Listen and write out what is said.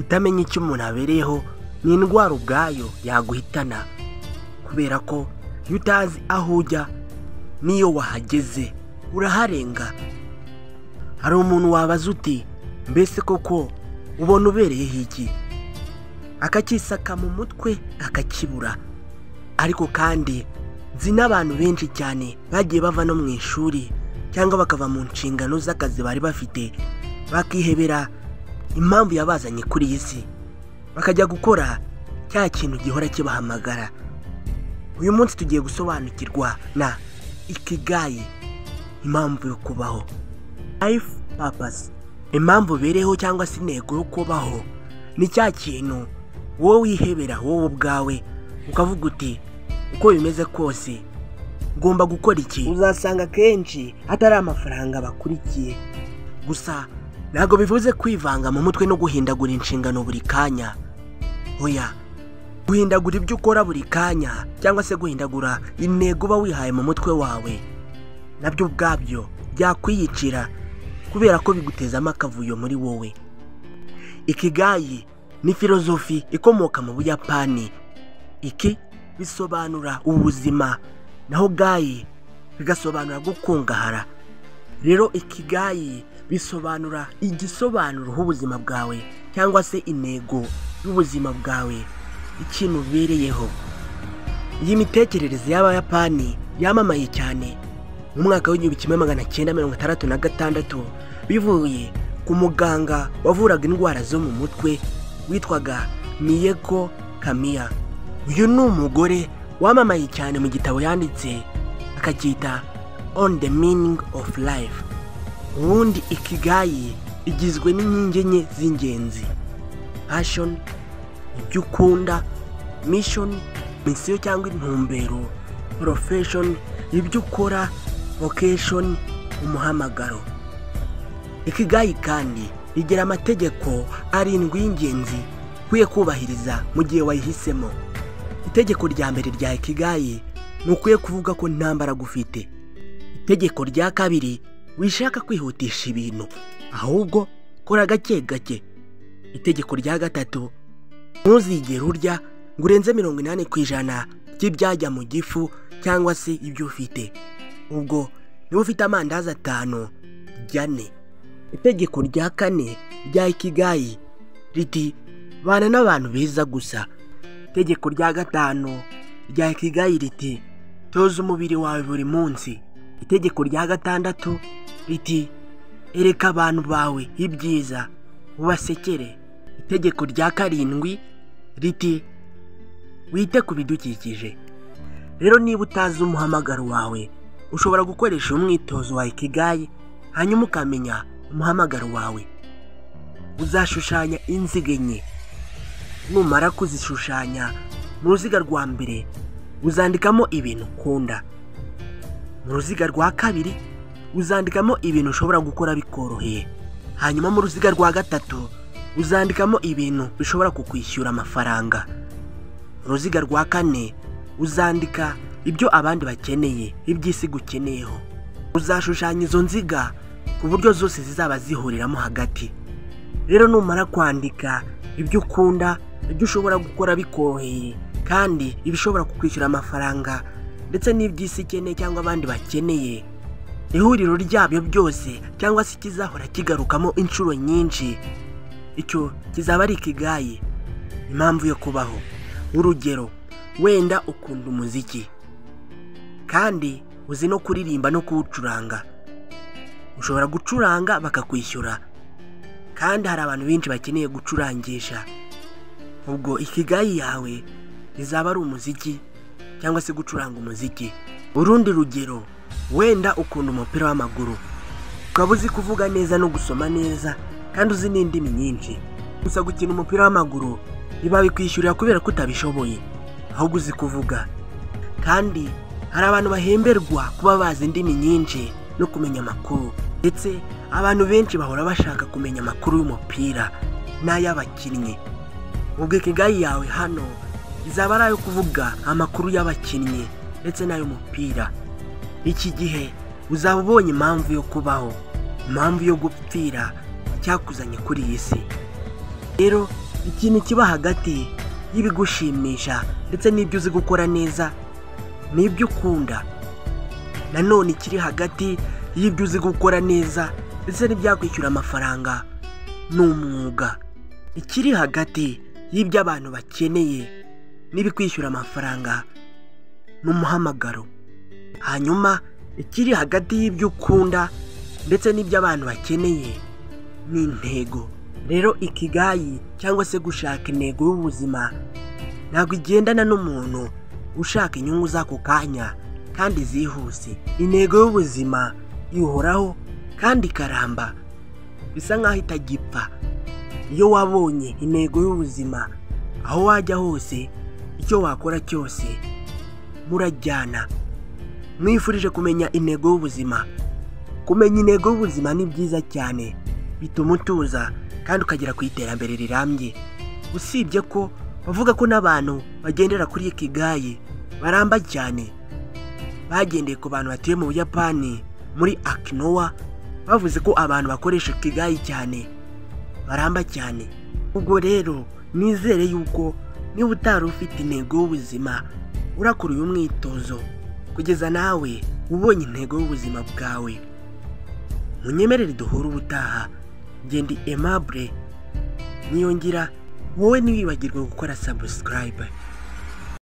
kutamenya icyo umuntu abereyeho ni indwara ubwayo yaguhitana, kubera ko iyo utazi aho ujya n'iyo wahageze uraharenga. Hari umuntu wabaza uti mbese koko ubona ubereyeho iki, akacyisaka mu mutwe akakibura. Ariko kandi nzi n'abantu benshi cyane bagiye bava no mu ishuri cyangwa bakava mu nshingano z'akazi bari bafite, bakihebera impamvu yabazanye kuri iyi si, bakajya gukora cya kintu gihora kibahamagara. Uyu munsi tugiye gusobanukirwa na ikigai, impamvu yo kubaho, life purpose. Impamvu ubereyeho cyangwa se intego yo kubaho ni cya kintu wowe wihebera wowe ubwawe, ukavuga uti uko bimeze kose ugomba gukora iki. Uzasanga kenshi atari amafaranga bakurikiye gusa, ntabwo bivuze kwivanga mu mutwe no guhindagura inshingano buri kanya. Oya, guhindagura ibyo ukora buri kanya cyangwa se guhindagura intego uba wihaye mu mutwe wawe, nabyo ubwabyo byakwiyicira kubera ko bigutezamo akavuyo muri wowe. Ikigai ni filozofi ikomoka mu Buyapani. Iki bisobanura ubuzima, naho gai bigasobanura gukungahara. Rero ikigai bisobanura igisobanuro h'ubuzima bwawe cyangwa se intego y'ubuzima bwawe, ikintu ubereyeho. Iyi mitekerereze y'Abayapani yamamaye cyane mu mwaka w'1966 bivuye ku muganga wavuraga indwara zo mu mutwe witwaga Mieko Kamiya. Uyu ni umugore wamamaye cyane mu gitabo yanditse akacyita On the Meaning of Life. Ubundi ikigai igizwe n'inkingi enye z'ingenzi: passion, ibyo ukunda; mission, misiyo cyangwa intumbero; profession, ibyo ukora; vocation, umuhamagaro. Ikigai kandi igira amategeko 7 y'ingenzi ukwiye kubahiriza mu gihe wayihisemo. Itegeko rya mbere rya ikigai ni ukwiye kuvuga ko nta mbaraga ufite. Itegeko rya kabiri, wishaka kwihutisha ibintu, ahubwo kora gake gake. Itegeko rya gatatu, ntuzigere urya ngo urenze 80% by'ibyajya mu gifu cyangwa se ibyo ufite. Ubwo niba ufite amandazi 5, jya 4. Itegeko rya kane rya ikigai riti bana n'abantu beza gusa. Itegeko rya gatanu rya ikigai riti toza umubiri wawe buri munsi. Itegeko rya gatandatu riti ereka abantu bawe ibyiza, ubasekere. Itegeko rya karindwi riti wite ku bidukikije. Rero niba utazi umuhamagaro wawe, ushobora gukoresha umwitozo wa ikigai hanyuma ukamenya umuhamagaro wawe. Uzashushanya inziga enye. Numara kuzishushanya, mu ruziga rwa mbere uzandikamo ibintu ukunda. Mu ruziga rwa kabiri uzandikamo ibintu ushobora gukora bikoroheye. Hanyuma mu ruziga rwa gatatu uzandikamo ibintu bishobora kukwishyura amafaranga. Mu ruziga rwa kane uzandika ibyo abandi bakeneye, iby'isi gukeneyeho. Uzashushanya izo nziga ku buryo zose zizaba zihuriramo hagati. Rero numara kwandika ibyo ukunda, ibyo ushobora gukora bikoroheye kandi ibishobora kukwishyura amafaranga ndetse n'iby'isi ikeneye cyangwa abandi bakeneye, ihuriro ryabyo byose cyangwa se kizahora kigarukamo inshuro nyinshi, icyo kizaba ari ikigai, impamvu yo kubaho. Urugero, wenda ukunda umuziki kandi uzi no kuririmba no kuwucuranga. Ushobora gucuranga bakakwishyura, kandi hari abantu benshi bakeneye gucurangisha. Ubwo ikigai yawe izaba ari umuziki cyangwa se gucuranga umuziki. Urundi rugero, wenda ukunda umupira w'amaguru, ukaba uzi kuvuga neza no gusoma neza kandi uzi n'indimi nyinshi. Gusa gukina umupira w'amaguru biba bikwishyurira kubera ko utabishoboye, ahubwo uzi kuvuga. Kandi hari abantu bahemberwa kuba bazi indimi nyinshi no kumenya amakuru, ndetse abantu benshi bahora bashaka kumenya amakuru y'umupira n'ay'abakinnyi. Ubwo ikigai yawe hano izaba ari ayo kuvuga amakuru y'abakinnyi ndetse n'ay'umupira. Iki gihe uzaba ubonye impamvu yo kubaho, impamvu yo gupfira cyakuzanye kuri iyi si. Rero ikintu kiba hagati y'ibigushimisha ndetse n'ibyo uzi gukora neza n'ibyo ukunda. Nanone kiri hagati y'ibyo uzi gukora neza ndetse n'ibyakwishyura amafaranga ni umwuga. Ikiri hagati y'ibyo abantu bakeneye n'ibikwishyura amafaranga ni umuhamagaro. Hanyuma ikiri hagati y'ibyo ukunda ndetse n'ibyo abantu bakeneye ni intego. Rero ikigayi cyangwa se gushaka intego y'ubuzima ntabwo igendana n'umuntu ushaka inyungu z'ako kanya kandi zihuse. Intego y'ubuzima ihoraho kandi ikaramba, bisa nk'aho itagipfa. Iyo wabonye intego y'ubuzima, aho wajya hose, icyo wakora cyose murajyana. Mwifurije kumenya intego y'ubuzima. Kumenya intego y'ubuzima ni byiza cyane, bituma utuza kandi ukagera ku iterambere rirambye. Usibye ko bavuga ko n'abantu bagendera kuri ikigayi baramba cyane. Bagendeye ku bantu batuye mu Buyapani muri Okinawa, bavuze ko abantu bakoresha ikigayi cyane baramba cyane. Ubwo rero nizere yuko niba utari ufite intego y'ubuzima urakora uyu mwitozo kugeza nawe ubonye intego y'ubuzima bwawe. Munyemerere duhure ubutaha. Ngendi Aimable Niyongira, wowe ntiwibagirwe gukora subscribe.